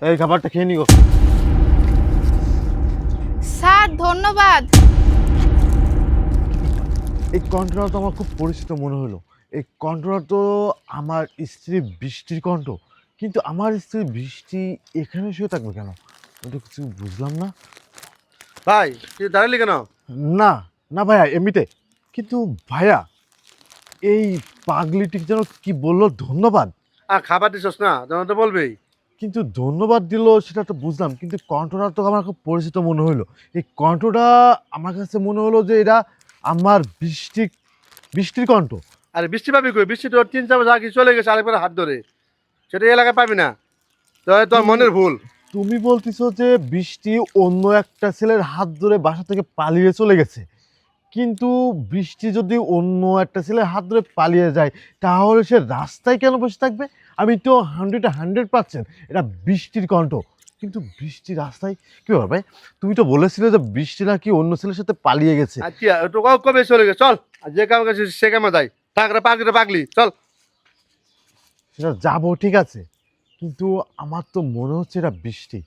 এই খাবারটা খেয়ে নিও। স্যার ধন্যবাদ। এই কণ্ঠটা তো আমার খুব পরিচিত মনে হলো। এই কণ্ঠটা তো আমার স্ত্রী বৃষ্টির কণ্ঠ। কিন্তু আমার স্ত্রী বৃষ্টি এখানে শুয়ে থাকবে কেন? আমি তো কিছু বুঝলাম না। ভাই তুই দাঁড়ালি কেন? না, না ভাইয়া এমনিতে। কিন্তু ভাইয়া এই পাগলিটি যেন কি বললো ধন্যবাদ। আর খাবার দিছস না, যেন তো বলবেই। কিন্তু ধন্যবাদ দিল সেটা তো বুঝলাম। কিন্তু কণ্ঠটা তো আমার খুব পরিচিত মনে হলো। এই কণ্ঠটা আমার কাছে মনে হলো যে এটা আমার বৃষ্টির কণ্ঠ। আরে বৃষ্টি পাবি কই? বৃষ্টি তোর 3-4 বছর আগে চলে গেছে আরেকবার হাত ধরে। সেটা এই এলাকায় পাবি না। তোর তুমি মনের ভুল। তুমি বলতেছো যে বৃষ্টি অন্য একটা ছেলের হাত ধরে বাসা থেকে পালিয়ে চলে গেছে। কিন্তু বৃষ্টি যদি অন্য একটা ছেলের হাত ধরে পালিয়ে যায় তাহলে সে রাস্তায় কেন বসে থাকবে? আমি তো 100% এটা বৃষ্টির কণ্ঠ। কিন্তু বৃষ্টি রাস্তায় কি হবে? তুমি তো বলেছিলে যে বৃষ্টি নাকি অন্য ছেলের সাথে পালিয়ে গেছে। আর কি তো কবে চলে গেছে? চল, আর যে কাম গেছে সে কামে যাই। টাকরা পাগলি পাগলি চল। সেটা যাবো ঠিক আছে, কিন্তু আমার তো মনে হচ্ছে এটা বৃষ্টি।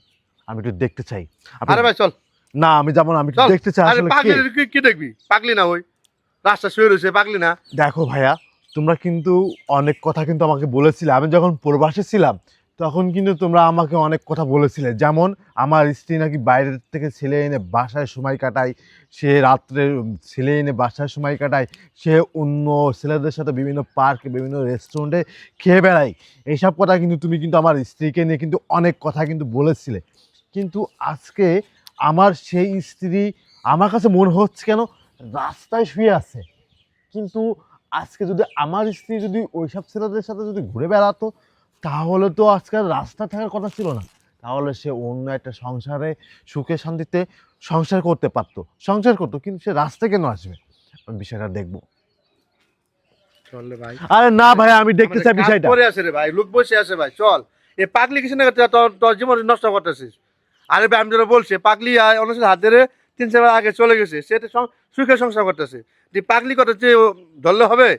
আমি একটু দেখতে চাই। আরে ভাই চল না আমি যাবো না, আমি একটু চল। দেখতে চাই আরে আসলে পাগলি কে। কি দেখবি? পাগলি না ওই রাস্তা শুয়ে রয়েছে, পাগলি না। দেখো ভাইয়া, তোমরা কিন্তু অনেক কথা কিন্তু আমাকে বলেছিলে। আমি যখন প্রবাসে ছিলাম তখন কিন্তু তোমরা আমাকে অনেক কথা বলেছিলে। যেমন আমার স্ত্রী নাকি বাইরের থেকে ছেলে এনে বাসায় সময় কাটায়, সে রাত্রে ছেলে এনে বাসায় সময় কাটায়, সে অন্য ছেলেদের সাথে বিভিন্ন পার্কে বিভিন্ন রেস্টুরেন্টে খেয়ে বেড়ায়। এইসব কথা কিন্তু তুমি কিন্তু আমার স্ত্রীকে নিয়ে কিন্তু অনেক কথা কিন্তু বলেছিলে। কিন্তু আজকে আমার সেই স্ত্রী আমার কাছে মনে হচ্ছে কেন রাস্তায় শুয়ে আছে। কিন্তু আজকে যদি আমার স্ত্রী যদি ওইসব ছেলেদের সাথে যদি ঘুরে বেড়াতো তাহলে তো আজকাল রাস্তা থাকার কথা ছিল না। তাহলে সে অন্য একটা সংসারে সুখে শান্তিতে সংসার করতে পারতো, সংসার করতো। কিন্তু সে রাস্তায় কেন আসবে? আমি বিষয়টা দেখবো। চল রে ভাই। আরে না ভাই, আমি দেখতে আমাদের চাই কাজ বিষয়টা। পরে আছে রে ভাই, লোক বসে আছে ভাই। চল, এ পাগলি কিছু না তোর জীবন নষ্ট করতেছিস। আরে ভাই আমি যেটা বলছি, পাগলি অনেক হাত ধরে 3-4 বার আগে চলে গেছে, সে তো সুখে সংসার করতেছে। তুই পাগলি করতেছে, ধরলে হবে?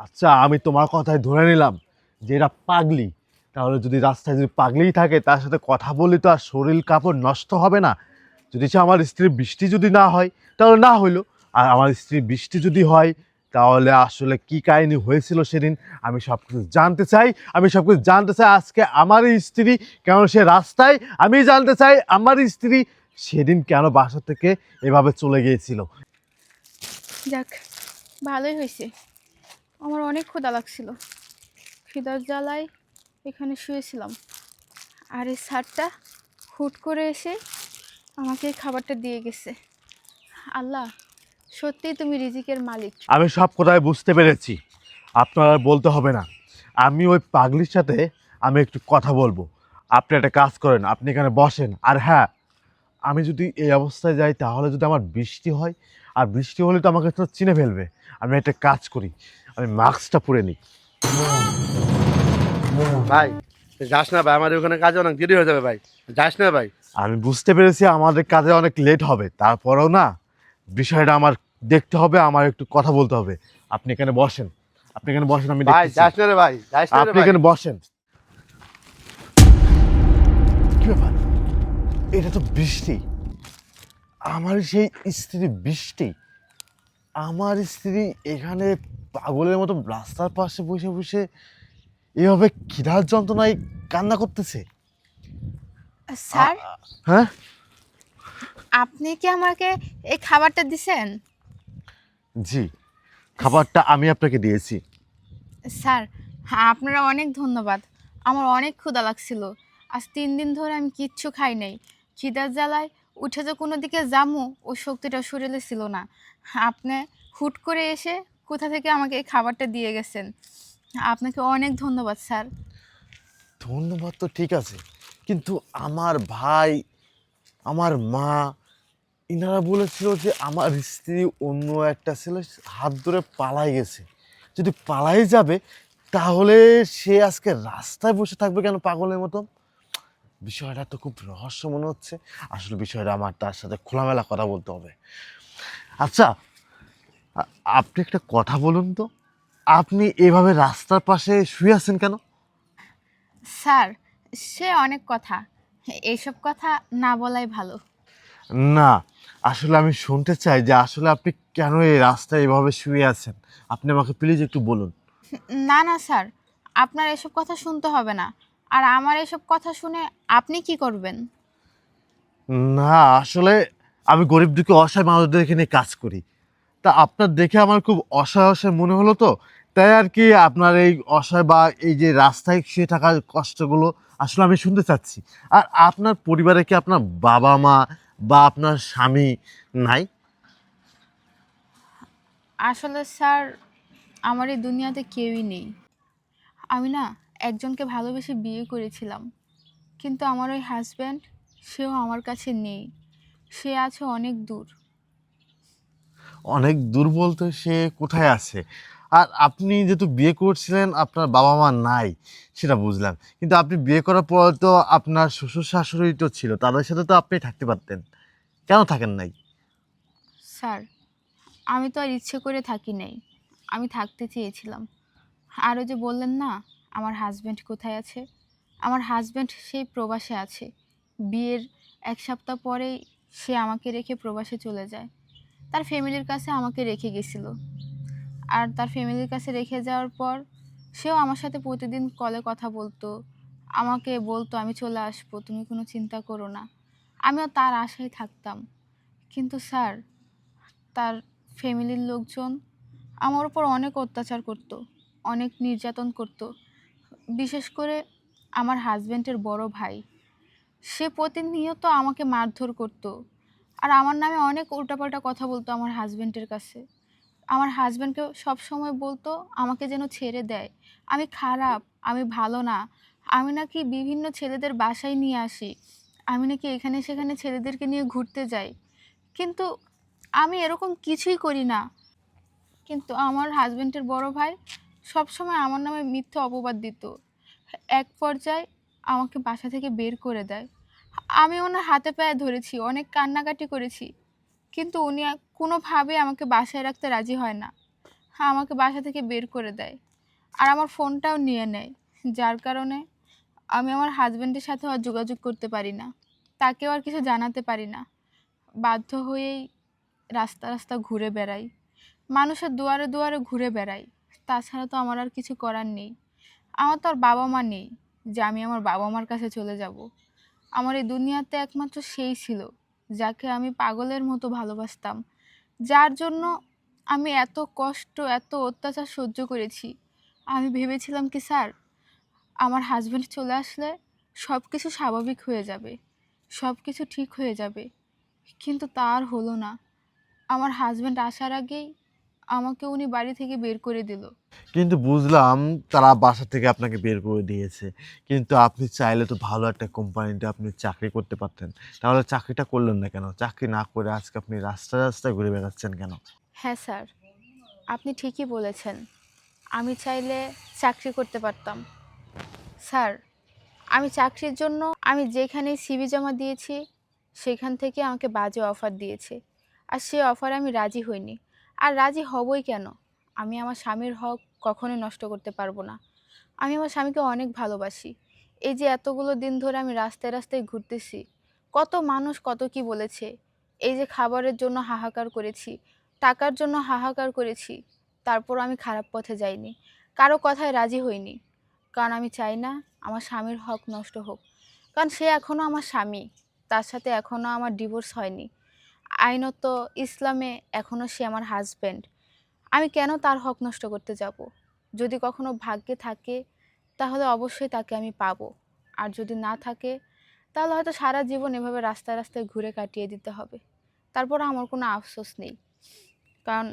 আচ্ছা আমি তোমার কথায় ধরে নিলাম যে এরা পাগলি। তাহলে যদি রাস্তায় যদি পাগলিই থাকে তার সাথে কথা বললে তো আর শরীর কাপড় নষ্ট হবে না। যদি সে আমার স্ত্রী বৃষ্টি যদি না হয় তাহলে না হইলো। আর আমার স্ত্রী বৃষ্টি যদি হয় তাহলে আসলে কি কাহিনী হয়েছিল সেদিন আমি সব কিছু জানতে চাই। আমি সব কিছু জানতে চাই আজকে আমার স্ত্রী কেন সে রাস্তায়। আমি জানতে চাই আমার স্ত্রী সেদিন কেন বাসা থেকে এভাবে চলে গিয়েছিল। যাক, ভালোই হয়েছে। আমার অনেক ক্ষুধা লাগছিল। খিদার জ্বালায় এখানে শুয়েছিলাম। আর এই স্যারটা হুট করে এসে আমাকে এই খাবারটা দিয়ে গেছে। আল্লাহ, সত্যিই তুমি রিজিকের মালিক। আমি সব কথাই বুঝতে পেরেছি, আপনার আর বলতে হবে না। আমি ওই পাগলির সাথে আমি একটু কথা বলবো। আপনি একটা কাজ করেন, আপনি এখানে বসেন। আর হ্যাঁ, আমি যদি এই অবস্থায় যাই তাহলে যদি আমার বৃষ্টি হয়, আর বৃষ্টি হলে তো আমাকে তো চিনে ফেলবে। আমি একটা কাজ করি, আমি মাস্কটা পরে নিই। ভাই তুই যাস না ভাই, আমার ওখানে কাজে অনেক দেরি হয়ে যাবে ভাই। যাস না ভাই। আমি বুঝতে পেরেছি আমাদের কাজে অনেক লেট হবে, তারপরেও না বিষয়টা আমার দেখতে হবে, আমার একটু কথা বলতে হবে। আপনি এখানে বসেন, আপনি এখানে বসেন, আমি ভাই দেখতেছি। যাস না রে ভাই, যাস না রে আপনি ভাই। এখানে বসেন। কি ব্যাপার? এটা তো বৃষ্টি, আমার সেই স্ত্রী বৃষ্টি। আমার স্ত্রী এখানে পাগলের মতো রাস্তার পাশে বসে বসে এভাবে খিদার যন্ত্রণায় কান্না করতেছে। স্যার, হ্যাঁ, আপনি কি আমাকে এই খাবারটা দিছেন? জি, খাবারটা আমি আপনাকে দিয়েছি। স্যার, আপনারা অনেক ধন্যবাদ। আমার অনেক ক্ষুধা লাগছিল। আজ 3 দিন ধরে আমি কিচ্ছু খাই নাই। খিদার জ্বালায় উঠে যে কোনো দিকে যামু ও শক্তিটা শরীরে ছিল না। আপনি হুট করে এসে কোথা থেকে আমাকে এই খাবারটা দিয়ে গেছেন। আপনাকে অনেক ধন্যবাদ স্যার। ধন্যবাদ তো ঠিক আছে, কিন্তু আমার ভাই, আমার মা, ইনারা বলেছিল যে আমার স্ত্রী অন্য একটা ছেলের হাত ধরে পালাই গেছে। যদি পালাই যাবে তাহলে সে আজকে রাস্তায় বসে থাকবে কেন পাগলের মতো? বিষয়টা তো খুব রহস্য মনে হচ্ছে। আসলে বিষয়টা আমার তার সাথে খোলামেলা কথা বলতে হবে। আচ্ছা, আপনি একটা কথা বলুন তো, আপনি এভাবে রাস্তার পাশে শুয়ে আছেন কেন? স্যার, সে অনেক কথা, এইসব কথা না বলাই ভালো। না, আসলে আমি শুনতে চাই যে আসলে আপনি কেন এই রাস্তায় এভাবে শুয়ে আছেন। আপনি আমাকে প্লিজ একটু বলুন। না না স্যার, আপনার এসব কথা শুনতে হবে না। আর আমার এসব কথা শুনে আপনি কি করবেন? না, আসলে আমি গরিব দুঃখী অসহায় মানুষদেরকে নিয়ে কাজ করি। তা আপনার দেখে আমার খুব অসহায় অসহায় মনে হলো তো, তাই আর কি আপনার এই অসহায় বা এই যে রাস্তায় শুয়ে থাকার কষ্টগুলো আসলে আমি শুনতে চাচ্ছি। আর আপনার পরিবারে কি আপনার বাবা মা বা আপনার স্বামী নাই? আসলে স্যার, আমার এই দুনিয়াতে কেউই নেই। আমি না একজনকে ভালোবেসে বিয়ে করেছিলাম, কিন্তু আমার ওই হাজব্যান্ড, সেও আমার কাছে নেই। সে আছে অনেক দূর। অনেক দূর বলতে সে কোথায় আছে? আর আপনি যেহেতু বিয়ে করছিলেন আপনার বাবা মা নাই, সেটা বুঝলাম, কিন্তু আপনি বিয়ে করার পর তো আপনার শ্বশুর শাশুড়ি তো ছিল, তাদের সাথে তো আপনি থাকতে পারতেন, কেন থাকেন নাই? স্যার, আমি তো আর ইচ্ছে করে থাকি নাই, আমি থাকতে চেয়েছিলাম। আর ওই যে বললেন না আমার হাজব্যান্ড কোথায় আছে, আমার হাজব্যান্ড সেই প্রবাসে আছে। বিয়ের 1 সপ্তাহ পরেই সে আমাকে রেখে প্রবাসে চলে যায়। তার ফ্যামিলির কাছে আমাকে রেখে গেছিল। আর তার ফ্যামিলির কাছে রেখে যাওয়ার পর সেও আমার সাথে প্রতিদিন কলে কথা বলতো, আমাকে বলতো আমি চলে আসবো, তুমি কোনো চিন্তা করো না। আমিও তার আশায় থাকতাম। কিন্তু স্যার, তার ফ্যামিলির লোকজন আমার উপর অনেক অত্যাচার করতো, অনেক নির্যাতন করতো। বিশেষ করে আমার হাজব্যান্ডের বড় ভাই, সে প্রতিনিয়ত আমাকে মারধর করতো। আর আমার নামে অনেক উল্টাপাল্টা কথা বলতো আমার হাজব্যান্ডের কাছে। আমার হাজব্যান্ডকে সবসময় বলতো আমাকে যেন ছেড়ে দেয়, আমি খারাপ, আমি ভালো না, আমি নাকি বিভিন্ন ছেলেদের বাসায় নিয়ে আসি, আমি নাকি এখানে সেখানে ছেলেদেরকে নিয়ে ঘুরতে যাই। কিন্তু আমি এরকম কিছুই করি না। কিন্তু আমার হাজব্যান্ডের বড় ভাই সবসময় আমার নামে মিথ্যে অপবাদ দিত। এক পর্যায়ে আমাকে বাসা থেকে বের করে দেয়। আমি ওনার হাতে পায়ে ধরেছি, অনেক কান্নাকাটি করেছি, কিন্তু উনি কোনোভাবে আমাকে বাসায় রাখতে রাজি হয় না। আমাকে বাসা থেকে বের করে দেয়। আর আমার ফোনটাও নিয়ে নেয়, যার কারণে আমি আমার হাজব্যান্ডের সাথেও আর যোগাযোগ করতে পারি না, তাকেও আর কিছু জানাতে পারি না। বাধ্য হয়েই রাস্তা রাস্তা ঘুরে বেড়াই, মানুষের দুয়ারে দুয়ারে ঘুরে বেড়াই। তাছাড়া তো আমার আর কিছু করার নেই। আমার তো আর বাবা মা নেই যে আমি আমার বাবা মার কাছে চলে যাব। আমার এই দুনিয়াতে একমাত্র সেই ছিল যাকে আমি পাগলের মতো ভালোবাসতাম, যার জন্য আমি এত কষ্ট এত অত্যাচার সহ্য করেছি। আমি ভেবেছিলাম কি স্যার, আমার হাজব্যান্ড চলে আসলে সব কিছু স্বাভাবিক হয়ে যাবে, সব কিছু ঠিক হয়ে যাবে। কিন্তু তা আর হলো না। আমার হাজব্যান্ড আসার আগেই আমাকে উনি বাড়ি থেকে বের করে দিল। কিন্তু বুঝলাম তারা বাসা থেকে আপনাকে বের করে দিয়েছে, কিন্তু আপনি চাইলে তো ভালো একটা কোম্পানিতে আপনি চাকরি করতে পারতেন। তাহলে চাকরিটা করলেন না কেন? চাকরি না করে আজকে আপনি রাস্তায় রাস্তায় ঘুরে বেড়াচ্ছেন কেন? হ্যাঁ স্যার, আপনি ঠিকই বলেছেন, আমি চাইলে চাকরি করতে পারতাম। স্যার, আমি চাকরির জন্য আমি যেখানে সিভি জমা দিয়েছি সেখান থেকে আমাকে বাজে অফার দিয়েছে। আর সে অফারে আমি রাজি হইনি। আর রাজি হবই কেন? আমি আমার স্বামীর হক কখনোই নষ্ট করতে পারবো না। আমি আমার স্বামীকে অনেক ভালোবাসি। এই যে এতগুলো দিন ধরে আমি রাস্তায় রাস্তায় ঘুরতেছি, কত মানুষ কত কি বলেছে। এই যে খাবারের জন্য হাহাকার করেছি, টাকার জন্য হাহাকার করেছি, তারপর আমি খারাপ পথে যাইনি, কারো কথায় রাজি হইনি। কারণ আমি চাই না আমার স্বামীর হক নষ্ট হোক। কারণ সে এখনও আমার স্বামী, তার সাথে এখনও আমার ডিভোর্স হয়নি। আইনত ইসলামে এখনও সে আমার হাজব্যান্ড। আমি কেন তার হক নষ্ট করতে যাব? যদি কখনো ভাগ্যে থাকে তাহলে অবশ্যই তাকে আমি পাবো। আর যদি না থাকে তাহলে হয়তো সারা জীবন এভাবে রাস্তায় রাস্তায় ঘুরে কাটিয়ে দিতে হবে। তারপর আমার কোনো আফসোস নেই, কারণ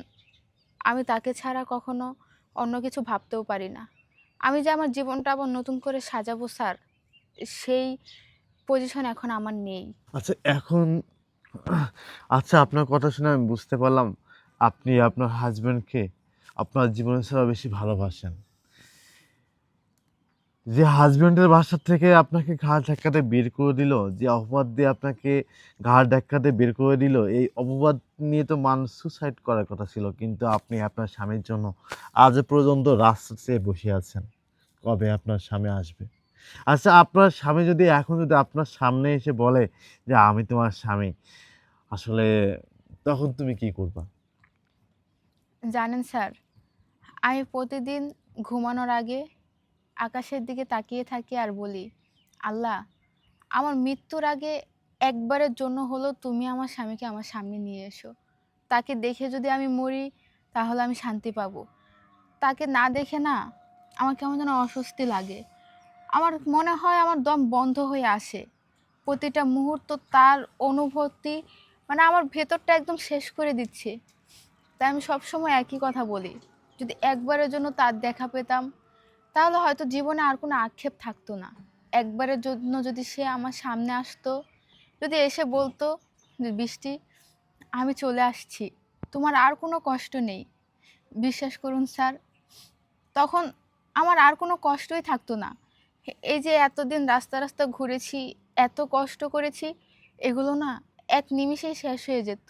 আমি তাকে ছাড়া কখনো অন্য কিছু ভাবতেও পারি না। আমি যে আমার জীবনটা আবার নতুন করে সাজাবো স্যার, সেই পজিশন এখন আমার নেই। আচ্ছা এখন, আচ্ছা আপনার কথা শুনে আমি বুঝতে পারলাম আপনি আপনার হাজবেন্ডকে আপনার জীবনের ছাড়া বেশি ভালোবাসেন। যে হাজবেন্ডের বাসা থেকে আপনাকে ঘাড় ধাক্কাতে বের করে দিল, যে অপবাদ দিয়ে আপনাকে ঘাড় ধাক্কাতে বের করে দিল, এই অপবাদ নিয়ে তো মানুষ সুসাইড করার কথা ছিল, কিন্তু আপনি আপনার স্বামীর জন্য আজ পর্যন্ত রাস্তা চেয়ে বসে আছেন কবে আপনার স্বামী আসবে। আচ্ছা, আপনার স্বামী যদি এখন যদি আপনার সামনে এসে বলে যে আমি তোমার স্বামী, আসলে তখন তুমি কি করবা? জানেন স্যার, আমি প্রতিদিন ঘুমানোর আগে আকাশের দিকে তাকিয়ে থাকি আর বলি, আল্লাহ, আমার মৃত্যুর আগে একবারের জন্য হলেও তুমি আমার স্বামীকে আমার সামনে নিয়ে এসো। তাকে দেখে যদি আমি মরি তাহলে আমি শান্তি পাবো। তাকে না দেখে না আমার কেমন যেন অস্বস্তি লাগে। আমার মনে হয় আমার দম বন্ধ হয়ে আসে। প্রতিটা মুহূর্ত তার অনুভূতি মানে আমার ভেতরটা একদম শেষ করে দিচ্ছে। তাই আমি সবসময় একই কথা বলি, যদি একবারের জন্য তার দেখা পেতাম তাহলে হয়তো জীবনে আর কোনো আক্ষেপ থাকতো না। একবারের জন্য যদি সে আমার সামনে আসতো, যদি এসে বলতো যে বৃষ্টি, আমি চলে আসছি, তোমার আর কোনো কষ্ট নেই, বিশ্বাস করুন স্যার, তখন আমার আর কোনো কষ্টই থাকতো না। এই যে এতদিন রাস্তা রাস্তা ঘুরেছি, এত কষ্ট করেছি, এগুলো না এক নিমিষেই শেষ হয়ে যেত।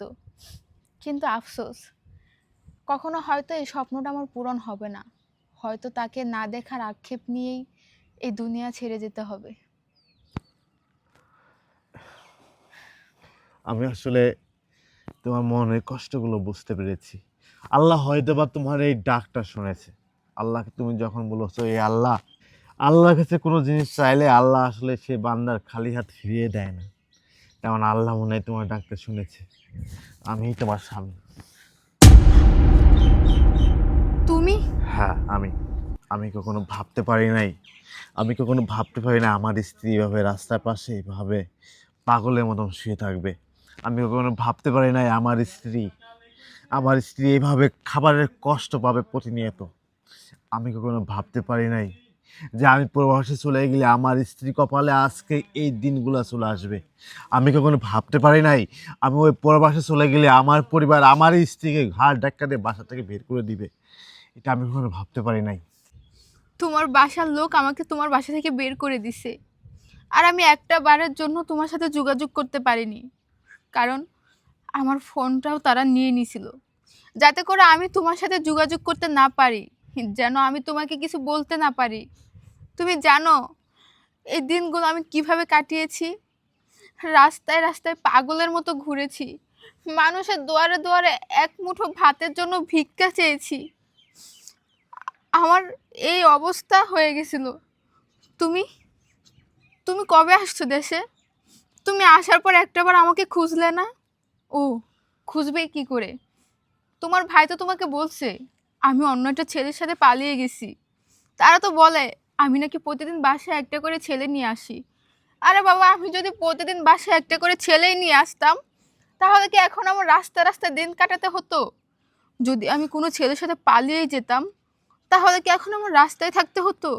কিন্তু আফসোস, কখনো হয়তো এই স্বপ্নটা আমার পূরণ হবে না। হয়তো তাকে না দেখার আক্ষেপ নিয়েই এই দুনিয়া ছেড়ে যেতে হবে। আমি আসলে তোমার মনের কষ্টগুলো বুঝতে পেরেছি। আল্লাহ হয়তোবা তোমার এই ডাকটা শুনেছে। আল্লাহকে তুমি যখন বলেছো এই আল্লাহ, আল্লাহর কাছে কোনো জিনিস চাইলে আল্লাহ আসলে সে বান্দার খালি হাত ফিরিয়ে দেয় না। তেমন আল্লাহ মনে হয় তোমার ডাকটা শুনেছে। আমিই তোমার স্বামী। তুমি? হ্যাঁ, আমি কখনো ভাবতে পারি নাই, আমি কখনো ভাবতে পারি না আমার স্ত্রী এভাবে রাস্তার পাশে এভাবে পাগলের মতন শুয়ে থাকবে। আমি কখনো ভাবতে পারি নাই আমার স্ত্রী এইভাবে খাবারের কষ্ট পাবে প্রতিনিয়ত। আমি কখনো ভাবতে পারি নাই যে আমি প্রবাসে চলে গেলে আমার স্ত্রী কপালে আজকে এই দিনগুলো চলে আসবে। আমি কখনো ভাবতে পারি নাই আমি ওই প্রবাসে চলে গেলে আমার পরিবার আমার স্ত্রীকে ঘাড় ধাক্কা দিয়ে বাসা থেকে বের করে দিবে। এটা আমি কখনো ভাবতে পারি নাই। তোমার বাসার লোক আমাকে তোমার বাসা থেকে বের করে দিছে, আর আমি একটা বারের জন্য তোমার সাথে যোগাযোগ করতে পারিনি। কারণ আমার ফোনটাও তারা নিয়ে নিছিল, যাতে করে আমি তোমার সাথে যোগাযোগ করতে না পারি, যেন আমি তোমাকে কিছু বলতে না পারি। তুমি জানো এই দিনগুলো আমি কিভাবে কাটিয়েছি? রাস্তায় রাস্তায় পাগলের মতো ঘুরেছি, মানুষের দুয়ারে দুয়ারে এক মুঠো ভাতের জন্য ভিক্ষা চেয়েছি। আমার এই অবস্থা হয়ে গেছিল। তুমি তুমি কবে আসছো দেশে? তুমি আসার পর একটাবার আমাকে খুঁজলে না? ও, খুঁজবে কি করে? তোমার ভাই তো তোমাকে বলছে আমি অন্য একটা ছেলের সাথে পালিয়ে গেছি। তারা তো বলে আমি নাকি প্রতিদিন বাসায় একটা করে ছেলে নিয়ে আসি। আরে বাবা, আমি যদি প্রতিদিন বাসায় একটা করে ছেলেই নিয়ে আসতাম তাহলে কি এখন আমার রাস্তা রাস্তায় দিন কাটাতে হতো? যদি আমি কোনো ছেলের সাথে পালিয়েই যেতাম তাহলে কি এখন আমার রাস্তায় থাকতে হতো?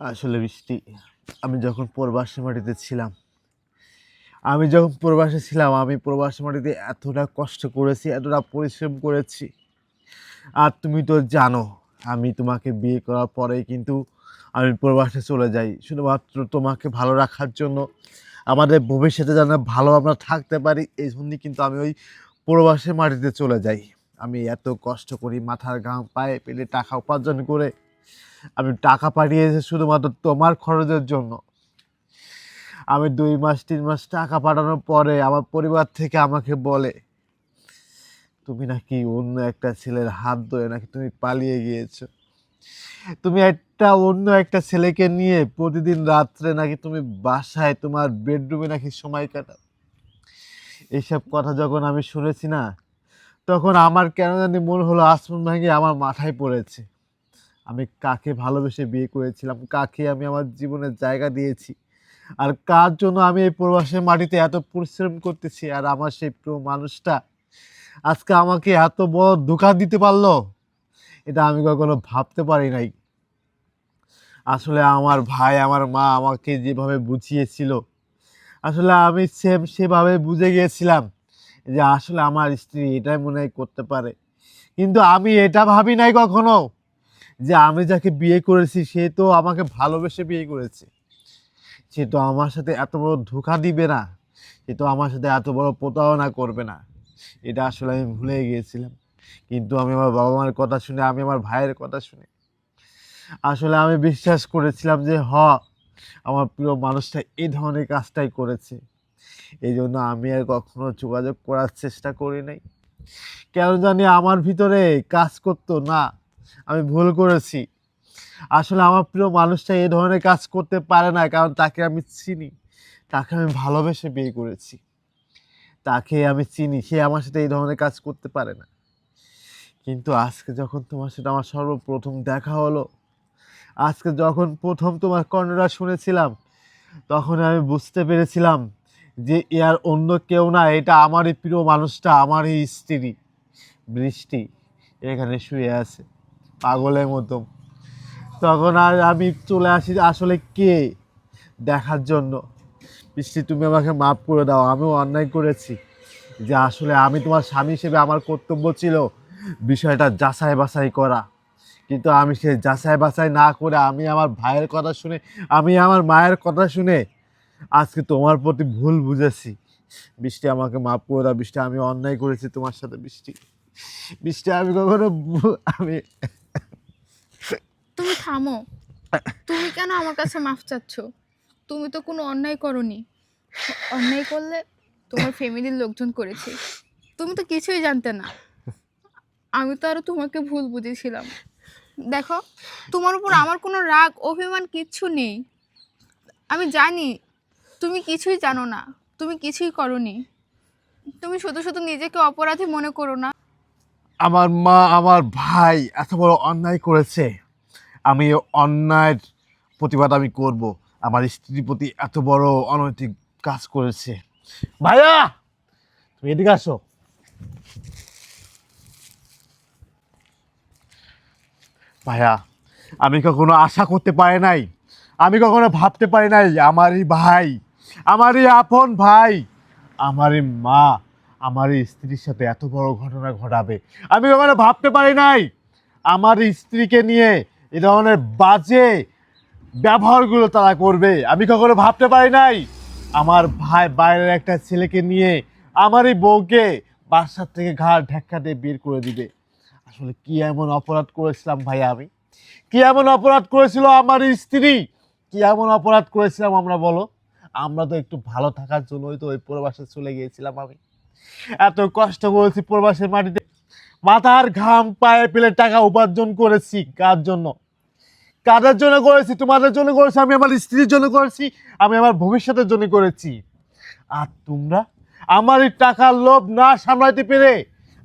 আসলে বৃষ্টি, আমি যখন প্রবাসী মাটিতে ছিলাম আমি প্রবাসী মাটিতে এতটা কষ্ট করেছি, এতটা পরিশ্রম করেছি। আর তুমি তো জানো আমি তোমাকে বিয়ে করার পরেই কিন্তু আমি প্রবাসে চলে যাই শুধুমাত্র তোমাকে ভালো রাখার জন্য, আমাদের ভবিষ্যতে যেন ভালো আমরা থাকতে পারি এই জন্যই কিন্তু আমি ওই প্রবাসী মাটিতে চলে যাই। আমি এত কষ্ট করি, মাথার ঘাম পায়ে পেলে টাকা উপার্জন করে আমি টাকা পাঠিয়েছি শুধুমাত্র তোমার খরচের জন্য। আমি 2 মাস 3 মাস টাকা পাঠানোর পরে আমার পরিবার থেকে আমাকে বলে তুমি নাকি অন্য একটা ছেলের হাত ধরে নাকি তুমি পালিয়ে গিয়েছো, তুমি অন্য একটা ছেলেকে নিয়ে প্রতিদিন রাত্রে নাকি তুমি বাসায় তোমার বেডরুমে নাকি সময় কাটাও। এইসব কথা যখন আমি শুনেছি না, তখন আমার কেন জানি মনে হলো আসমান ভেঙে আমার মাথায় পড়েছে। আমি কাকে ভালোবেসে বিয়ে করেছিলাম, কাকে আমি আমার জীবনের জায়গা দিয়েছি, আর কার জন্য আমি এই প্রবাসের মাটিতে এত পরিশ্রম করতেছি, আর আমার সেই প্রিয় মানুষটা আজকে আমাকে এত বড় ধোঁকা দিতে পারলো, এটা আমি কখনো ভাবতে পারি নাই। আসলে আমার ভাই আমার মা আমাকে যেভাবে বুঝিয়েছিল, আসলে আমি সেভাবে বুঝে গিয়েছিলাম যে আসলে আমার স্ত্রী এটাই মনে হয় করতে পারে। কিন্তু আমি এটা ভাবি নাই কখনো যে আমি যাকে বিয়ে করেছি সে তো আমাকে ভালোবেসে বিয়ে করেছে, সে তো আমার সাথে এত বড় ধোঁকা দিবে না, সে তো আমার সাথে এত বড় প্রতারণা করবে না। এটা আসলে আমি ভুলে গিয়েছিলাম। কিন্তু আমি আমার বাবা মার কথা শুনে, আমি আমার ভাইয়ের কথা শুনে আসলে আমি বিশ্বাস করেছিলাম যে আমার প্রিয় মানুষটা এই ধরনের কাজটাই করেছে। এই জন্য আমি আর কখনো যোগাযোগ করার চেষ্টা করি নাই। কেন জানি আমার ভিতরে কাজ করতো না, আমি ভুল করেছি। আসলে আমার প্রিয় মানুষটা এই ধরনের কাজ করতে পারে না, কারণ তাকে আমি চিনি, তাকে আমি ভালোবেসে বিয়ে করেছি, তাকে আমি চিনি, সে আমার সাথে এই ধরনের কাজ করতে পারে না। কিন্তু আজকে যখন তোমার সাথে আমার সর্বপ্রথম দেখা হলো, আজকে যখন প্রথম তোমার কর্ণটা শুনেছিলাম, তখন আমি বুঝতে পেরেছিলাম যে এ আর অন্য কেউ না, এটা আমারই প্রিয় মানুষটা, আমারই স্ত্রী বৃষ্টি এখানে শুয়ে আছে পাগলের মতো। তখন আর আমি চলে আসি আসলে কে দেখার জন্য। বৃষ্টি, তুমি আমাকে মাফ করে দাও, আমিও অন্যায় করেছি। যে আসলে আমি তোমার স্বামী হিসেবে আমার কর্তব্য ছিল বিষয়টা যাচাই বাছাই করা, কিন্তু আমি সেই যাচাই বাছাই না করে আমি আমার ভাইয়ের কথা শুনে, আমি আমার মায়ের কথা শুনে আজকে তোমার প্রতি ভুল বুঝেছি। বৃষ্টি, আমাকে মাফ করে দাও বৃষ্টি, আমি অন্যায় করেছি তোমার সাথে বৃষ্টি। বৃষ্টি, আমি কখনো আমি তুমি থামো। তুমি কেন আমার কাছে মাফ চাচ্ছ? তুমি তো কোনো অন্যায় করনি। অন্যায় করলে তোমার ফ্যামিলির লোকজন করেছে, তুমি তো কিছুই জানতে না। আমি তো আরো তোমাকে ভুল বুঝেছিলাম। দেখো, তোমার উপর আমার কোনো রাগ অভিমান কিচ্ছু নেই। আমি জানি তুমি কিছুই জানো না, তুমি কিছুই করনি। তুমি শুধু শুধু নিজেকে অপরাধী মনে করো না। আমার মা, আমার ভাই এত বড় অন্যায় করেছে, আমি এই অন্যায়ের প্রতিবাদ আমি করব। আমার স্ত্রীর প্রতি এত বড় অনৈতিক কাজ করেছে। ভাইয়া, তুমি এদিকে আসো। ভাইয়া, আমি কখনো আশা করতে পারি নাই, আমি কখনো ভাবতে পারি নাই আমারই ভাই, আমারই আপন ভাই, আমারই মা আমারই স্ত্রীর সাথে এত বড় ঘটনা ঘটাবে। আমি কখনো ভাবতে পারি নাই আমার স্ত্রীকে নিয়ে এ ধরনের বাজে ব্যবহারগুলো তারা করবে। আমি কখনো ভাবতে পারি নাই আমার ভাই বাইরের একটা ছেলেকে নিয়ে আমারই বউকে বাসার থেকে ঘাড় ধাক্কা দিয়ে বের করে দিবে। আসলে কি এমন অপরাধ করেছিলাম ভাইয়া আমি? কি এমন অপরাধ করেছিল আমার স্ত্রী? কি এমন অপরাধ করেছিলাম আমরা, বলো? আমরা তো একটু ভালো থাকার জন্যই তো ওই প্রবাসে চলে গিয়েছিলাম। আমি এত কষ্ট করেছি প্রবাসের মাটিতে, মাথার ঘাম পায়ে ফেলে টাকা উপার্জন করেছি। কার জন্য? কাদের জন্য করেছি? তোমাদের জন্য করেছি, আমি আমার স্ত্রীর জন্য করেছি, আমি আমার ভবিষ্যতের জন্য করেছি। আর তোমরা আমার এই টাকার লোভ না সামলাতে পেরে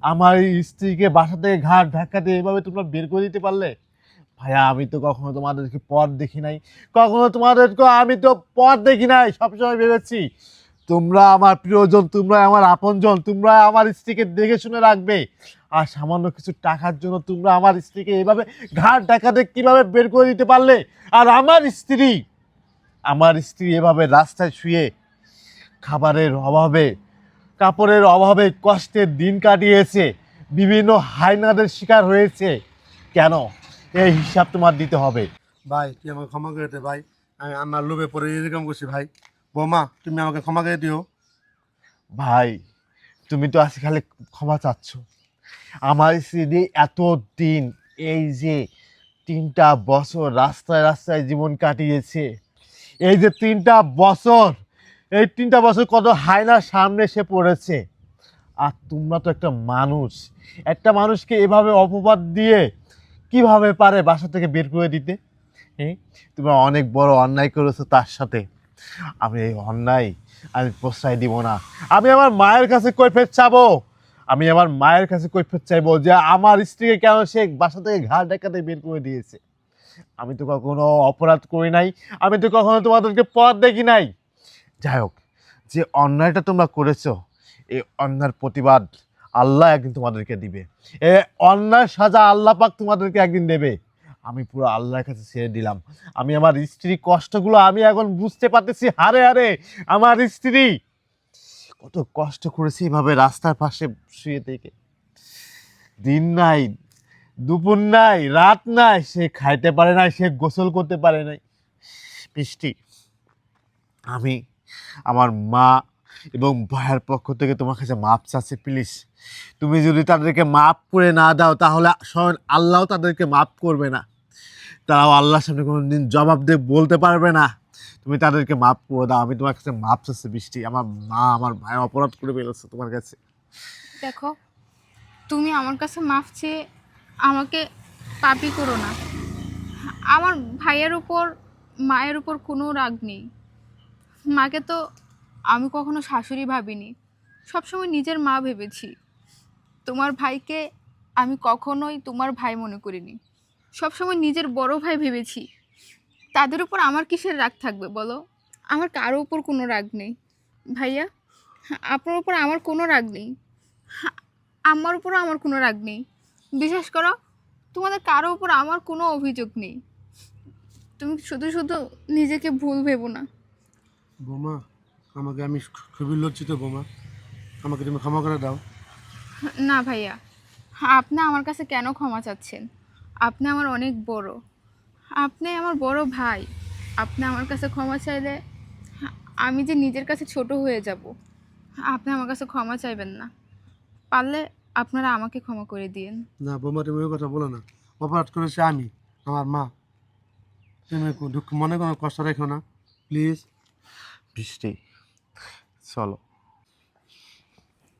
আমার এই স্ত্রীকে বাসা থেকে ঘাট ধাক্কা দিয়ে এভাবে তোমরা বের করে দিতে পারলে? ভাইয়া, আমি তো কখনো তোমাদেরকে পথ দেখি নাই, কখনো তোমাদেরকে আমি তো পথ দেখি নাই। সবসময় ভেবেছি তোমরা আমার প্রিয়জন, তোমরা আমার আপনজন, তোমরা আমার স্ত্রীকে দেখে শুনে রাখবে। আর সামান্য কিছু টাকার জন্য তোমরা আমার স্ত্রীকে এইভাবে ঘাট ধাক্কাতে কিভাবে বের করে দিতে পারলে? আর আমার স্ত্রী এভাবে রাস্তায় শুয়ে খাবারের অভাবে, কাপড়ের অভাবে কষ্টের দিন কাটিয়েছে, বিভিন্ন হায়নাদের শিকার হয়েছে। কেন? এই হিসাব তোমার দিতে হবে। ভাই তুই আমাকে ক্ষমা করে দে ভাই, আমি আমার লোভে পড়ে এরকম করছি ভাই। বৌমা, তুমি আমাকে ক্ষমা করে দিও। ভাই, তুমি তো আজকে খালি ক্ষমা চাচ্ছ। আমার স্ত্রী এত দিন, এই যে 3টা বছর রাস্তায় রাস্তায় জীবন কাটিয়েছে, এই যে 3টা বছর, এই 3টা বছর কত হায়নার সামনে সে পড়েছে। আর তোমরা তো একটা মানুষ, একটা মানুষকে এভাবে অপবাদ দিয়ে কিভাবে পারে বাসা থেকে বের করে দিতে? তোমরা অনেক বড় অন্যায় করেছো তার সাথে। আমি এই অন্যায় আমি প্রশ্রয় দিব না। আমি আমার মায়ের কাছে কৈফিয়ত চাবো, আমি আমার মায়ের কাছে কৈফিয়ত চাইবো যে আমার স্ত্রীকে কেন সে বাসা থেকে ঘাড় ধাক্কাতে বের করে দিয়েছে। আমি তো কখনো অপরাধ করি নাই, আমি তো কখনো তোমাদেরকে পথ দেখি নাই। যাই হোক, যে অন্যায়টা তোমরা করেছো, এই অন্যায়ের প্রতিবাদ আল্লাহ একদিন তোমাদেরকে দিবে। এই অন্যায় সাজা আল্লাহ পাক তোমাদেরকে একদিন দেবে। আমি পুরো আল্লাহর কাছে ছেড়ে দিলাম। আমি আমার স্ত্রীর কষ্টগুলো আমি এখন বুঝতে পারতেছি হারে হারে। আমার স্ত্রী কত কষ্ট করেছে এভাবে রাস্তার পাশে শুয়ে থেকে, দিন নাই, দুপুর নাই, রাত নাই, সে খাইতে পারে নাই, সে গোসল করতে পারে নাই। বৃষ্টি, আমি আমার মা এবং ভাইয়ের পক্ষ থেকে তোমার কাছে মাপ চাচ্ছি, প্লিজ। তুমি যদি তাদেরকে মাপ করে না দাও তাহলে স্বয়ং আল্লাহ তাদেরকে মাপ করবে না। তারাও আল্লাহর সামনে কোনোদিন জবাব দিয়ে বলতে পারবে না। তুমি তাদেরকে মাফ করে দাও। আমি তোমার কাছে মাফ চাচ্ছি বৃষ্টি। আমার মা আমার ভাই অপরাধ করে ফেলেছে তোমার কাছে। দেখো, তুমি আমার কাছে মাফ চেয়ে আমাকে পাপী করো না। আমার ভাইয়ের উপর মায়ের উপর কোনো রাগ নেই। মাকে তো আমি কখনো শাশুড়ি ভাবিনি, সবসময় নিজের মা ভেবেছি। তোমার ভাইকে আমি কখনোই তোমার ভাই মনে করিনি, সবসময় নিজের বড় ভাই ভেবেছি। তাদের উপর আমার কিসের রাগ থাকবে বলো? আমার কারো উপর কোনো রাগ নেই ভাইয়া, আপনার উপর আমার কোনো রাগ নেই, আমার উপরও আমার কোনো রাগ নেই। বিশ্বাস করো, তোমাদের কারো উপর আমার কোনো অভিযোগ নেই। তুমি শুধু শুধু নিজেকে ভুল ভেবো না। বোমা, আমি খুবই লজ্জিত বোমা, আমাকে তুমি ক্ষমা করে দাও। না ভাইয়া, আপনি আমার কাছে কেন ক্ষমা চাচ্ছেন? আপনি আমার অনেক বড়, আপনি আমার বড় ভাই। আপনি আমার কাছে ক্ষমা চাইলে আমি যে নিজের কাছে ছোট হয়ে যাব। আপনি আমার কাছে ক্ষমা চাইবেন না, পারলে আপনারা আমাকে ক্ষমা করে দিন। না বোমা, তুমি ওই কথা বলো না। অপরাধ করেছে আমি, আমার মা। তুমি দুঃখ মনে কোনো কষ্ট রেখো না, প্লিজ। বৃষ্টি, চলো।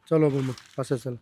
চলো বোমা, পাশে চলো।